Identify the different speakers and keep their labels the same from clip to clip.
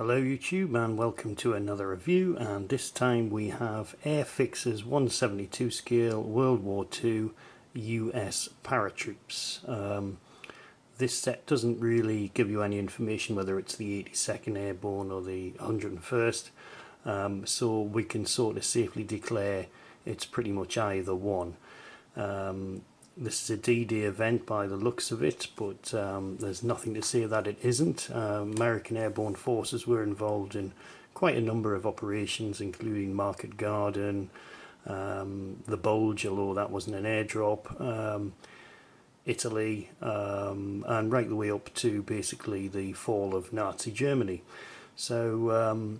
Speaker 1: Hello YouTube and welcome to another review, and this time we have AIRFIX's 172 scale World War II U.S. Paratroops. This set doesn't really give you any information whether it's the 82nd Airborne or the 101st, so we can sort of safely declare it's pretty much either one. This is a D-Day event by the looks of it, but there's nothing to say that it isn't. American Airborne forces were involved in quite a number of operations, including Market Garden, the Bulge, although that wasn't an airdrop, Italy, and right the way up to basically the fall of Nazi Germany. So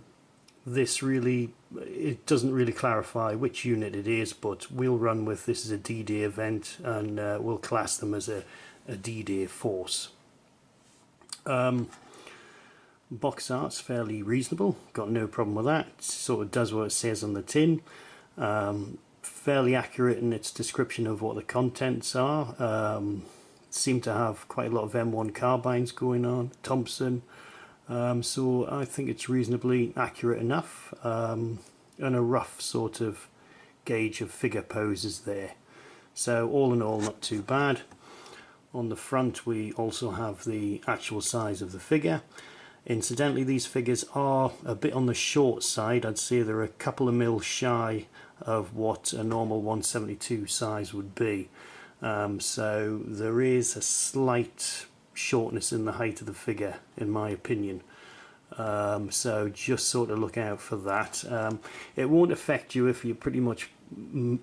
Speaker 1: this really, it doesn't really clarify which unit it is, but we'll run with this as a D-Day event, and we'll class them as a D-Day force. Box art's fairly reasonable, got no problem with that. It sort of does what it says on the tin. Fairly accurate in its description of what the contents are. Seem to have quite a lot of M1 carbines going on, Thompson. So I think it's reasonably accurate enough, and a rough sort of gauge of figure poses there. So all in all, not too bad. On the front we also have the actual size of the figure. Incidentally, these figures are a bit on the short side. I'd say they're a couple of mil shy of what a normal 172 size would be. So there is a slight shortness in the height of the figure, in my opinion, so just sort of look out for that. It won't affect you if you're pretty much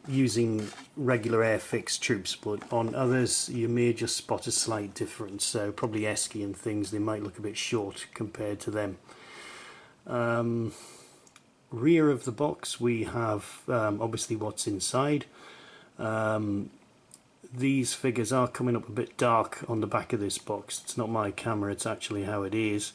Speaker 1: using regular AIRFIX troops, but on others you may just spot a slight difference. So probably Esky and things, they might look a bit short compared to them. Rear of the box we have obviously what's inside. These figures are coming up a bit dark on the back of this box. It's not my camera, it's actually how it is.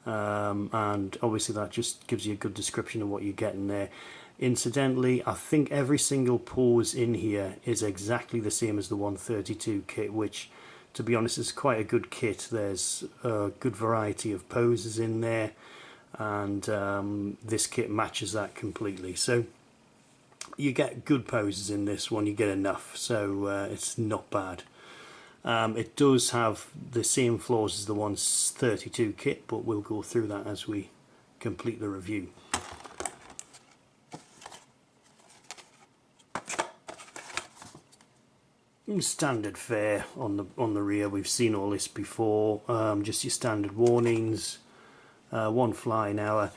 Speaker 1: And obviously that just gives you a good description of what you're getting there. Incidentally, I think every single pose in here is exactly the same as the 132 kit, which, to be honest, is quite a good kit. There's a good variety of poses in there, and this kit matches that completely. So you get good poses in this one, you get enough, so it's not bad. It does have the same flaws as the 132 kit, but we'll go through that as we complete the review. Standard fare on the rear. We've seen all this before. Just your standard warnings, 1 flying hour.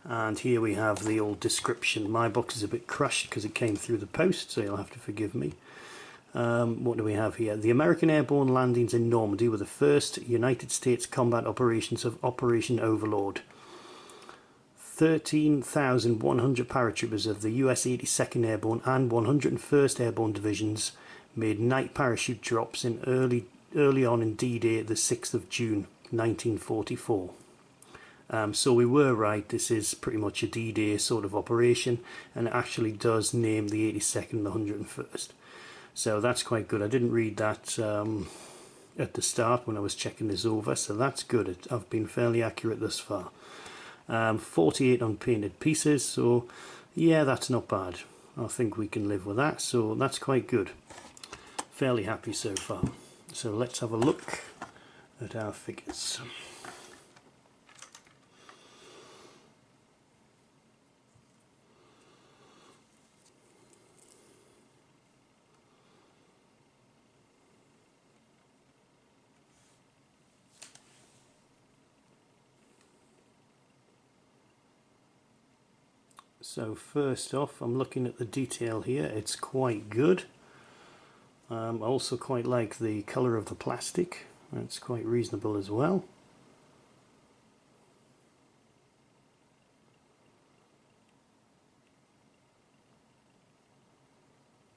Speaker 1: And here we have the old description. My box is a bit crushed because it came through the post, so you'll have to forgive me. What do we have here? The American Airborne landings in Normandy were the first United States combat operations of Operation Overlord. 13,100 paratroopers of the US 82nd Airborne and 101st Airborne Divisions made night parachute drops in early on in D-Day, the 6th of June 1944. So we were right, this is pretty much a D-Day sort of operation, and it actually does name the 82nd and the 101st. So that's quite good. I didn't read that at the start when I was checking this over, so that's good. I've been fairly accurate thus far. 48 unpainted pieces, so yeah, that's not bad. I think we can live with that, so that's quite good. Fairly happy so far. So let's have a look at our figures. So first off, I'm looking at the detail here. It's quite good. I also quite like the colour of the plastic. That's quite reasonable as well.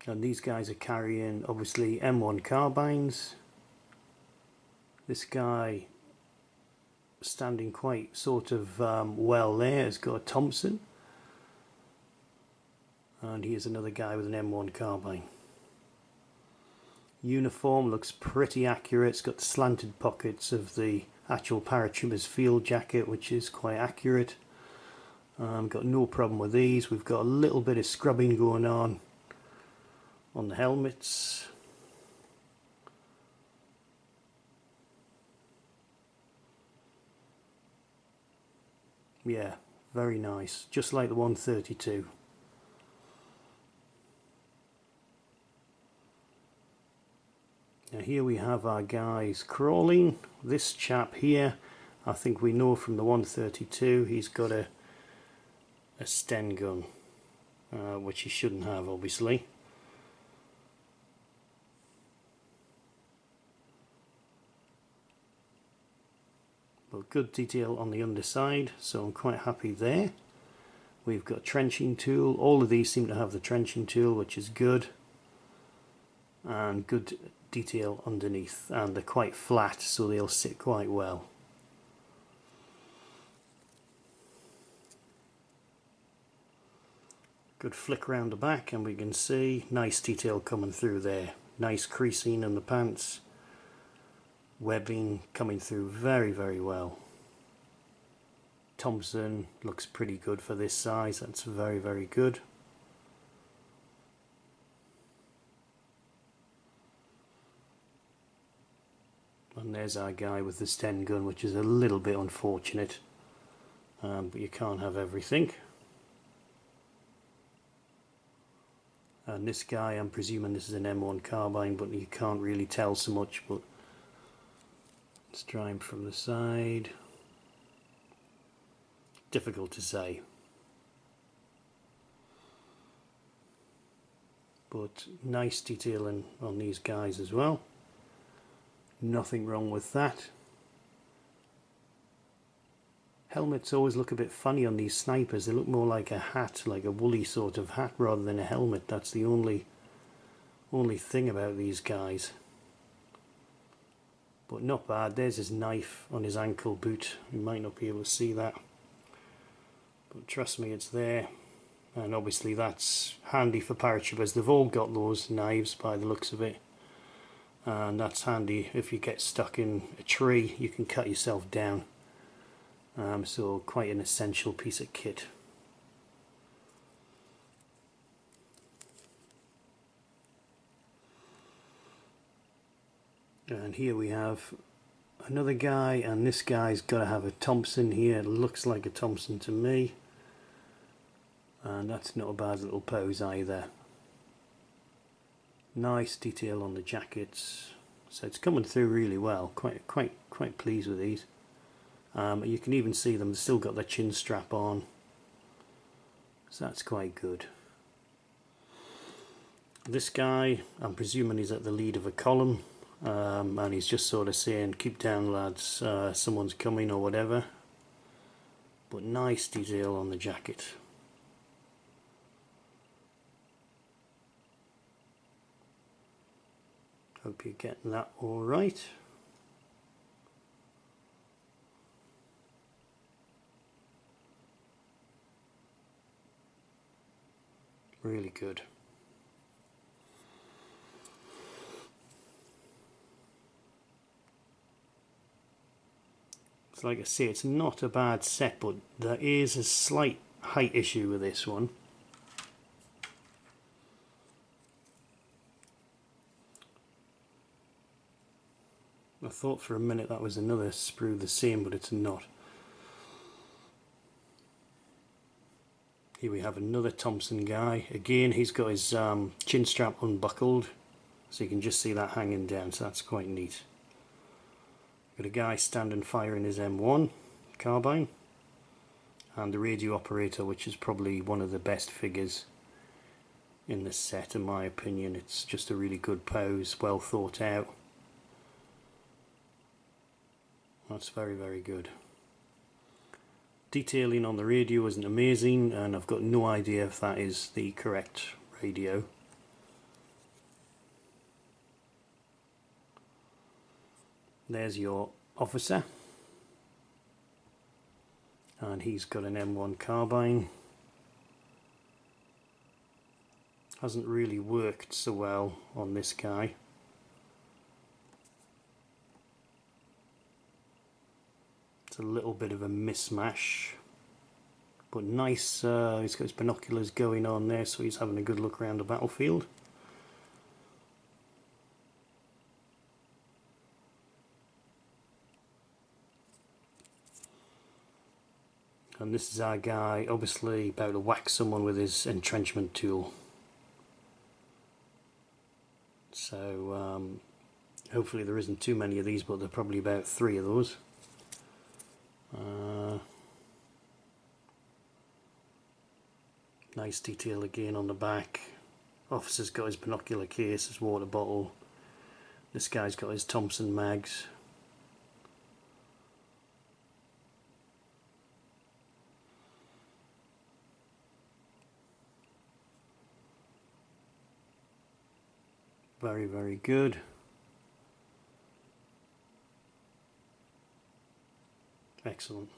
Speaker 1: And these guys are carrying obviously M1 carbines. This guy standing quite sort of well there has got a Thompson. And here's another guy with an M1 carbine. Uniform looks pretty accurate. It's got the slanted pockets of the actual paratrooper's field jacket, which is quite accurate. Got no problem with these. We've got a little bit of scrubbing going on the helmets. Yeah, very nice, just like the 132. Now here we have our guys crawling. This chap here, I think we know from the 132, he's got a Sten gun, which he shouldn't have, obviously. But good detail on the underside, so I'm quite happy there. We've got trenching tool. All of these seem to have the trenching tool, which is good. And good detail underneath, and they're quite flat, so they'll sit quite well. Good flick around the back, and we can see nice detail coming through there. Nice creasing in the pants. Webbing coming through very, very well. Thompson looks pretty good for this size. That's very, very good. And there's our guy with the Sten gun, which is a little bit unfortunate, but you can't have everything. And this guy, I'm presuming this is an M1 carbine, but you can't really tell so much. But let's try him from the side. Difficult to say. But nice detailing on these guys as well. Nothing wrong with that. Helmets always look a bit funny on these snipers. They look more like a hat, like a woolly sort of hat, rather than a helmet. That's the only thing about these guys. But not bad. There's his knife on his ankle boot. You might not be able to see that, but trust me, it's there. And obviously that's handy for paratroopers. They've all got those knives by the looks of it. And that's handy if you get stuck in a tree, you can cut yourself down. So quite an essential piece of kit. And here we have another guy, and this guy's got to have a Thompson here. It looks like a Thompson to me. And that's not a bad little pose either. Nice detail on the jackets, so it's coming through really well. Quite pleased with these. You can even see them, they've still got their chin strap on, so that's quite good. This guy, I'm presuming he's at the lead of a column, and he's just sort of saying, keep down lads, someone's coming or whatever. But nice detail on the jacket. Hope you're getting that all right. Really good. So like I say, it's not a bad set, but there is a slight height issue with this one. I thought for a minute that was another sprue the same, but it's not. Here we have another Thompson guy. Again, he's got his chin strap unbuckled, so you can just see that hanging down, so that's quite neat. Got a guy standing firing his M1 carbine, and the radio operator, which is probably one of the best figures in this set in my opinion. It's just a really good pose, well thought out. That's very, very good. Detailing on the radio isn't amazing, and I've got no idea if that is the correct radio. There's your officer, and he's got an M1 carbine. Hasn't really worked so well on this guy. It's a little bit of a mismatch, but nice. He's got his binoculars going on there, so he's having a good look around the battlefield. And this is our guy, obviously about to whack someone with his entrenchment tool. So hopefully there isn't too many of these, but there are probably about 3 of those. Nice detail again on the back. Officer's got his binocular case, his water bottle. This guy's got his Thompson mags. Very, very good. Excellent.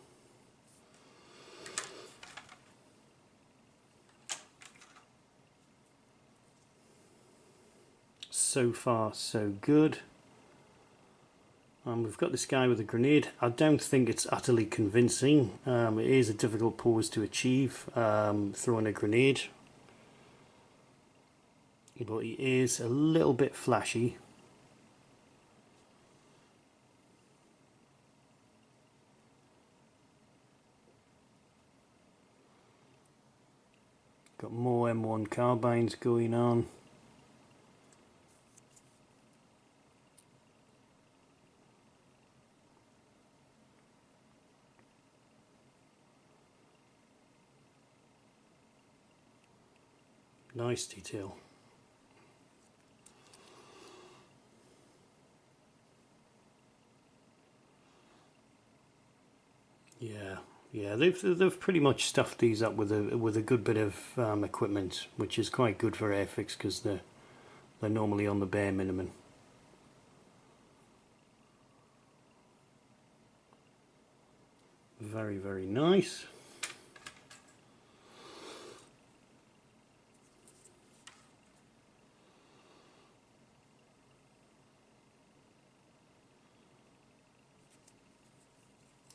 Speaker 1: So far, so good. We've got this guy with a grenade. I don't think it's utterly convincing. It is a difficult pose to achieve, throwing a grenade. But he is a little bit flashy. Got more M1 carbines going on. Nice detail. Yeah, they've pretty much stuffed these up with a good bit of equipment, which is quite good for AIRFIX because they're normally on the bare minimum. Very, very nice.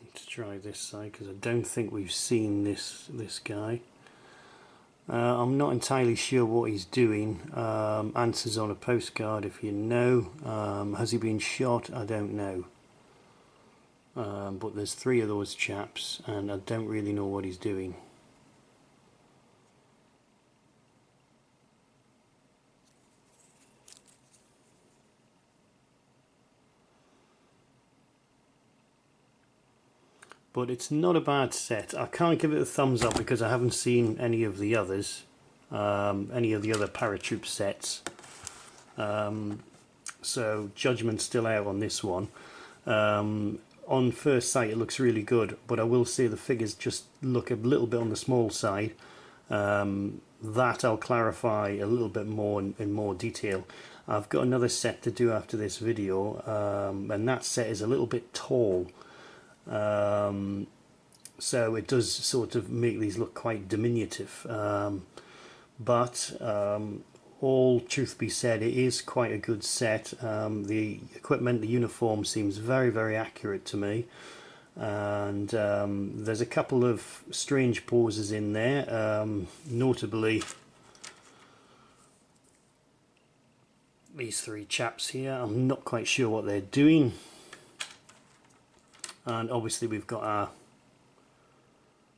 Speaker 1: Let's try this side because I don't think we've seen this guy. I'm not entirely sure what he's doing. Answers on a postcard if you know. Has he been shot? I don't know. But there's 3 of those chaps and I don't really know what he's doing. But it's not a bad set. I can't give it a thumbs up because I haven't seen any of the others, any of the other paratroop sets. So judgment's still out on this one. On first sight it looks really good, but I will say the figures just look a little bit on the small side. That I'll clarify a little bit more in more detail. I've got another set to do after this video, and that set is a little bit tall. So it does sort of make these look quite diminutive, but all truth be said, it is quite a good set. The equipment, the uniform seems very, very accurate to me, and there's a couple of strange poses in there, notably these 3 chaps here. I'm not quite sure what they're doing. And obviously we've got our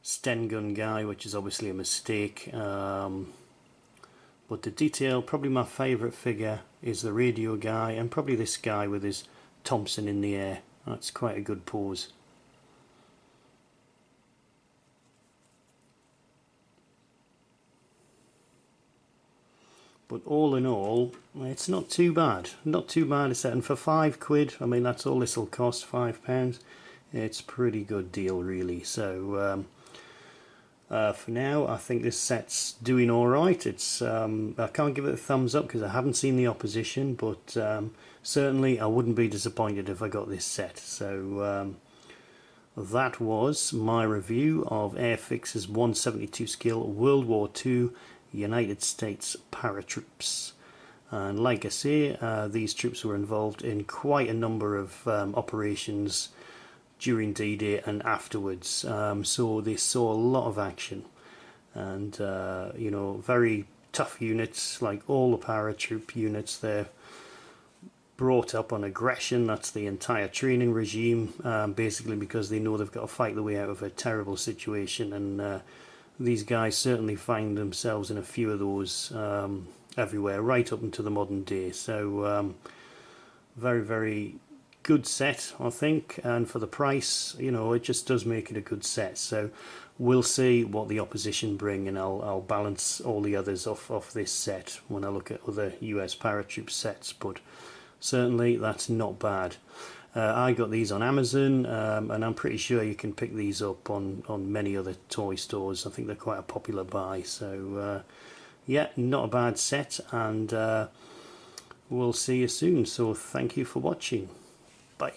Speaker 1: Sten gun guy, which is obviously a mistake. But the detail, probably my favourite figure is the radio guy, and probably this guy with his Thompson in the air. That's quite a good pose. But all in all, it's not too bad. Not too bad a set, and for £5, I mean that's all this will cost, £5. It's a pretty good deal really. So for now I think this set's doing alright. It's I can't give it a thumbs up because I haven't seen the opposition, but certainly I wouldn't be disappointed if I got this set. So that was my review of AIRFIX's 172 scale World War II United States paratroops. And like I say, these troops were involved in quite a number of operations during D-Day and afterwards. So they saw a lot of action, and you know, very tough units, like all the paratroop units. They're brought up on aggression. That's the entire training regime, basically because they know they've got to fight their way out of a terrible situation, and these guys certainly find themselves in a few of those everywhere, right up into the modern day. So very, very good set, I think, and for the price, you know, it just does make it a good set. So we'll see what the opposition bring, and I'll balance all the others off this set when I look at other US paratroop sets, but certainly that's not bad. I got these on Amazon, and I'm pretty sure you can pick these up on many other toy stores. I think they're quite a popular buy. So yeah, not a bad set, and we'll see you soon. So thank you for watching. Bye.